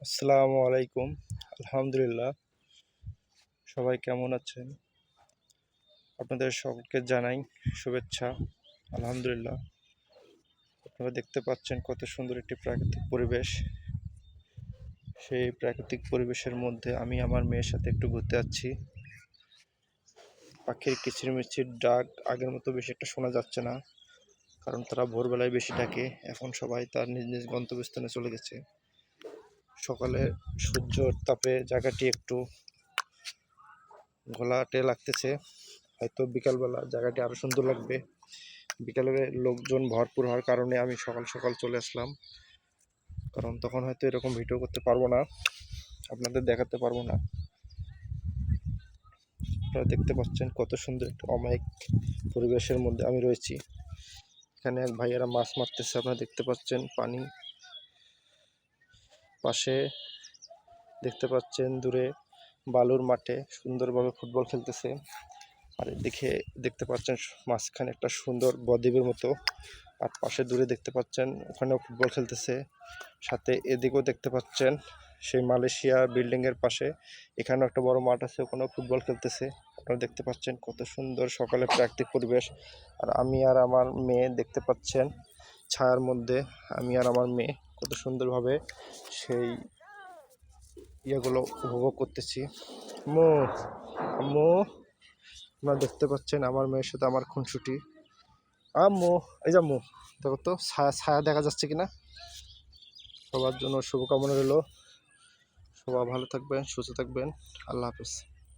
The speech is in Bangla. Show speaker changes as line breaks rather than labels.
আসসালামু আলাইকুম। আলহামদুলিল্লাহ। সবাই কেমন আছেন? আপনাদের সকলকে জানাই শুভেচ্ছা। আলহামদুলিল্লাহ। আপনারা দেখতে পাচ্ছেন কত সুন্দর একটি প্রাকৃতিক পরিবেশ। সেই প্রাকৃতিক পরিবেশের মধ্যে আমি আমার মেয়ের সাথে একটু ঘুরতে যাচ্ছি। পাখির কিচিরমিচির ডাক আগের মতো বেশি একটা শোনা যাচ্ছে না, কারণ তারা ভোরবেলায় বেশি ডাকে। এখন সবাই তার নিজ নিজ গন্তব্যস্থানে চলে গেছে। সকালে সূর্যর তাপে জায়গাটি একটু ঘোলাটে লাগতেছে। হয়তো বিকালবেলা জায়গাটি আরও সুন্দর লাগবে। বিকালে লোকজন ভরপুর হওয়ার কারণে আমি সকাল সকাল চলে আসলাম, কারণ তখন হয়তো এরকম ভিডিও করতে পারবো না, আপনাদের দেখাতে পারবো না। আপনারা দেখতে পাচ্ছেন কত সুন্দর একটা অমায়িক পরিবেশের মধ্যে আমি রয়েছি। এখানে এক ভাইয়েরা মাছ মারতেছে, আপনারা দেখতে পাচ্ছেন। পানি পাশে দেখতে পাচ্ছেন দূরে বালুর মাঠে সুন্দরভাবে ফুটবল খেলতেছে। আর এদিকে দেখতে পাচ্ছেন মাঝখানে একটা সুন্দর বদ্বীপের মতো, আর পাশে দূরে দেখতে পাচ্ছেন ওখানেও ফুটবল খেলতেছে। সাথে এদিকেও দেখতে পাচ্ছেন সেই মালয়েশিয়া বিল্ডিংয়ের পাশে এখানেও একটা বড় মাঠ আছে, ওখানেও ফুটবল খেলতেছে। আপনারা দেখতে পাচ্ছেন কত সুন্দর সকালে প্রাকৃতিক পরিবেশ। আর আমি আর আমার মেয়ে দেখতে পাচ্ছেন ছায়ার মধ্যে, আমি আর আমার মেয়ে কত সুন্দরভাবে সেই ইয়েগুলো উপভোগ করতেছি। আম্মু, আম্মু, আপনারা দেখতে পাচ্ছেন আমার মেয়ের সাথে আমার খুনসুটি। আম্মু, এই যে আম্মু, দেখো তো ছায়া ছায়া দেখা যাচ্ছে কিনা। সবার জন্য শুভকামনা রইল। সবাই ভালো থাকবেন, সুস্থ থাকবেন। আল্লাহ হাফেজ।